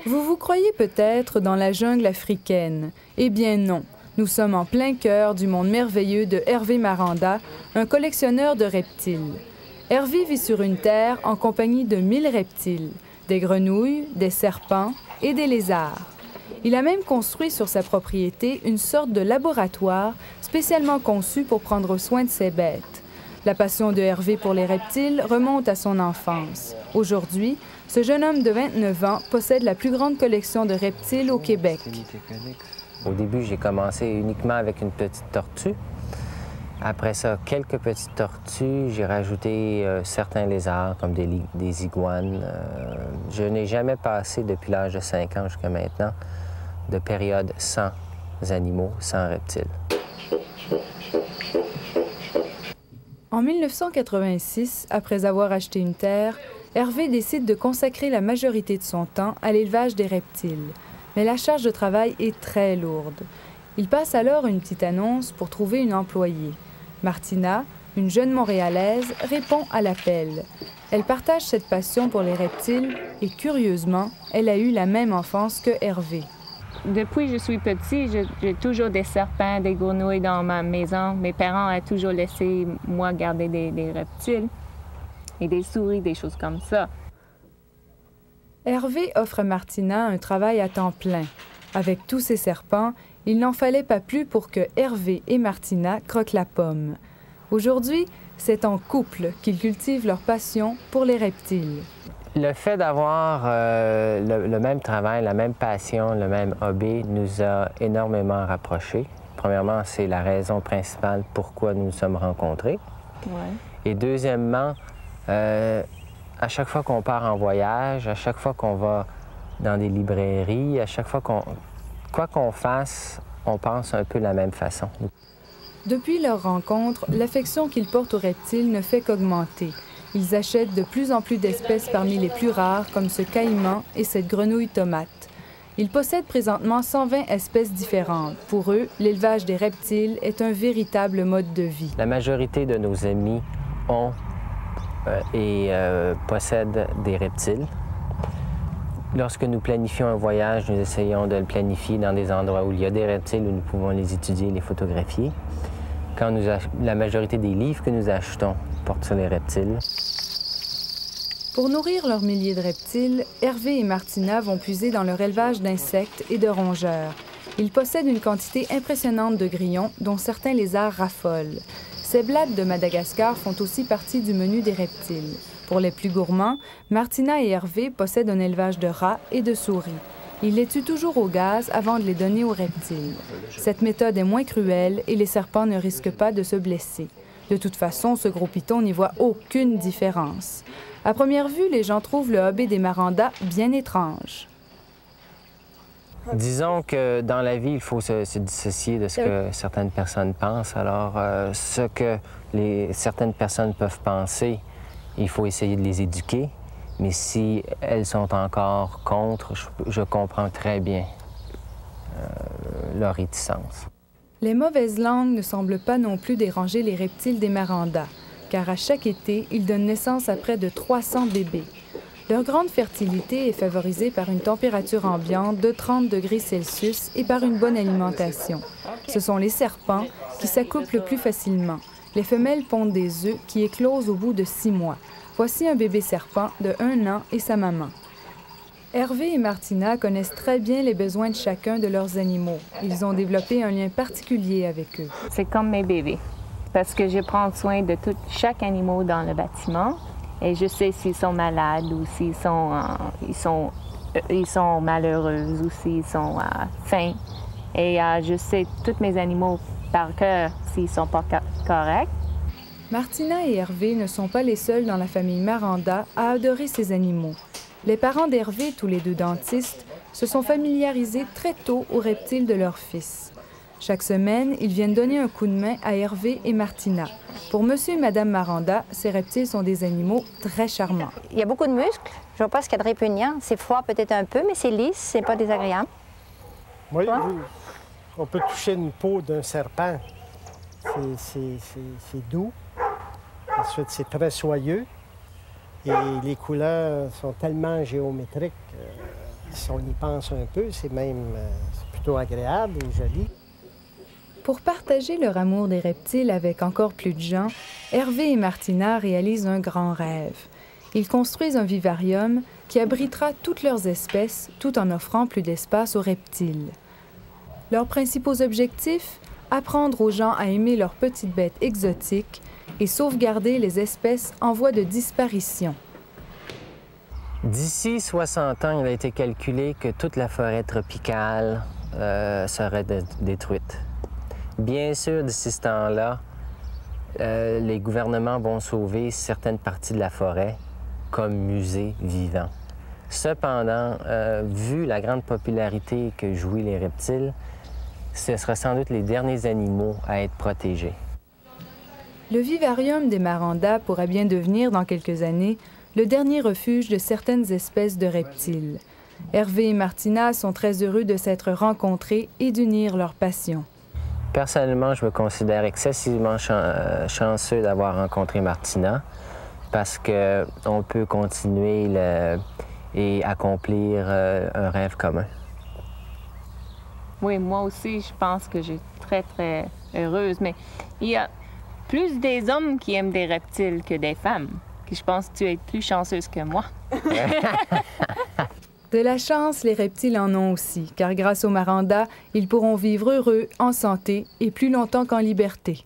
Vous vous croyez peut-être dans la jungle africaine. Eh bien non, nous sommes en plein cœur du monde merveilleux de Hervé Maranda, un collectionneur de reptiles. Hervé vit sur une terre en compagnie de 1000 reptiles, des grenouilles, des serpents et des lézards. Il a même construit sur sa propriété une sorte de laboratoire spécialement conçu pour prendre soin de ses bêtes. La passion de Hervé pour les reptiles remonte à son enfance. Aujourd'hui, ce jeune homme de 29 ans possède la plus grande collection de reptiles au Québec. Au début, j'ai commencé uniquement avec une petite tortue. Après ça, quelques petites tortues. J'ai rajouté certains lézards, comme des iguanes. Je n'ai jamais passé, depuis l'âge de 5 ans jusqu'à maintenant, de période sans animaux, sans reptiles. En 1986, après avoir acheté une terre, Hervé décide de consacrer la majorité de son temps à l'élevage des reptiles. Mais la charge de travail est très lourde. Il passe alors une petite annonce pour trouver une employée. Martina, une jeune Montréalaise, répond à l'appel. Elle partage cette passion pour les reptiles et, curieusement, elle a eu la même enfance que Hervé. Depuis que je suis petit, j'ai toujours des serpents, des grenouilles dans ma maison. Mes parents ont toujours laissé moi garder des reptiles et des souris, des choses comme ça. Hervé offre à Martina un travail à temps plein. Avec tous ces serpents, il n'en fallait pas plus pour que Hervé et Martina croquent la pomme. Aujourd'hui, c'est en couple qu'ils cultivent leur passion pour les reptiles. Le fait d'avoir le même travail, la même passion, le même hobby nous a énormément rapprochés. Premièrement, c'est la raison principale pourquoi nous nous sommes rencontrés. Ouais. Et deuxièmement, à chaque fois qu'on part en voyage, à chaque fois qu'on va dans des librairies, à chaque fois quoi qu'on fasse, on pense un peu de la même façon. Depuis leur rencontre, l'affection qu'ils portent aux reptiles ne fait qu'augmenter. Ils achètent de plus en plus d'espèces parmi les plus rares, comme ce caïman et cette grenouille tomate. Ils possèdent présentement 120 espèces différentes. Pour eux, l'élevage des reptiles est un véritable mode de vie. La majorité de nos amis ont possèdent des reptiles. Lorsque nous planifions un voyage, nous essayons de le planifier dans des endroits où il y a des reptiles, où nous pouvons les étudier, les photographier. La majorité des livres que nous achetons portent sur les reptiles. Pour nourrir leurs milliers de reptiles, Hervé et Martina vont puiser dans leur élevage d'insectes et de rongeurs. Ils possèdent une quantité impressionnante de grillons, dont certains lézards raffolent. Ces blades de Madagascar font aussi partie du menu des reptiles. Pour les plus gourmands, Martina et Hervé possèdent un élevage de rats et de souris. Ils les tuent toujours au gaz avant de les donner aux reptiles. Cette méthode est moins cruelle et les serpents ne risquent pas de se blesser. De toute façon, ce gros python n'y voit aucune différence. À première vue, les gens trouvent le hobby des Maranda bien étrange. Disons que dans la vie, il faut se dissocier de ce que certaines personnes pensent. Alors, ce que certaines personnes peuvent penser, il faut essayer de les éduquer. Mais si elles sont encore contre, je comprends très bien leur réticence. Les mauvaises langues ne semblent pas non plus déranger les reptiles des Maranda, car à chaque été, ils donnent naissance à près de 300 bébés. Leur grande fertilité est favorisée par une température ambiante de 30 degrés Celsius et par une bonne alimentation. Ce sont les serpents qui s'accouplent plus facilement. Les femelles pondent des œufs qui éclosent au bout de 6 mois. Voici un bébé serpent de 1 an et sa maman. Hervé et Martina connaissent très bien les besoins de chacun de leurs animaux. Ils ont développé un lien particulier avec eux. C'est comme mes bébés, parce que je prends soin de chaque animal dans le bâtiment et je sais s'ils sont malades ou s'ils sont malheureux ou s'ils sont faim. Et je sais tous mes animaux par cœur s'ils sont pas corrects. Martina et Hervé ne sont pas les seuls dans la famille Maranda à adorer ces animaux. Les parents d'Hervé, tous les deux dentistes, se sont familiarisés très tôt aux reptiles de leur fils. Chaque semaine, ils viennent donner un coup de main à Hervé et Martina. Pour Monsieur et Madame Maranda, ces reptiles sont des animaux très charmants. Il y a beaucoup de muscles. Je vois pas ce qu'il y a de répugnant. C'est froid peut-être un peu, mais c'est lisse, c'est pas désagréable. Oui, on peut toucher une peau d'un serpent. C'est doux. Ensuite, c'est très soyeux. Et les couleurs sont tellement géométriques. Si on y pense un peu, c'est même c'est plutôt agréable et joli. Pour partager leur amour des reptiles avec encore plus de gens, Hervé et Martina réalisent un grand rêve. Ils construisent un vivarium qui abritera toutes leurs espèces tout en offrant plus d'espace aux reptiles. Leurs principaux objectifs? Apprendre aux gens à aimer leurs petites bêtes exotiques et sauvegarder les espèces en voie de disparition. D'ici 60 ans, il a été calculé que toute la forêt tropicale serait détruite. Bien sûr, d'ici ce temps-là, les gouvernements vont sauver certaines parties de la forêt comme musées vivants. Cependant, vu la grande popularité que jouissent les reptiles, ce sera sans doute les derniers animaux à être protégés. Le vivarium des Marandas pourra bien devenir, dans quelques années, le dernier refuge de certaines espèces de reptiles. Hervé et Martina sont très heureux de s'être rencontrés et d'unir leurs passions. Personnellement, je me considère excessivement chanceux d'avoir rencontré Martina parce qu'on peut continuer et accomplir un rêve commun. Oui, moi aussi, je pense que je suis très, très heureuse, mais il y a plus des hommes qui aiment des reptiles que des femmes. Je pense que tu es plus chanceuse que moi. De la chance, les reptiles en ont aussi, car grâce aux Marandas, ils pourront vivre heureux, en santé et plus longtemps qu'en liberté.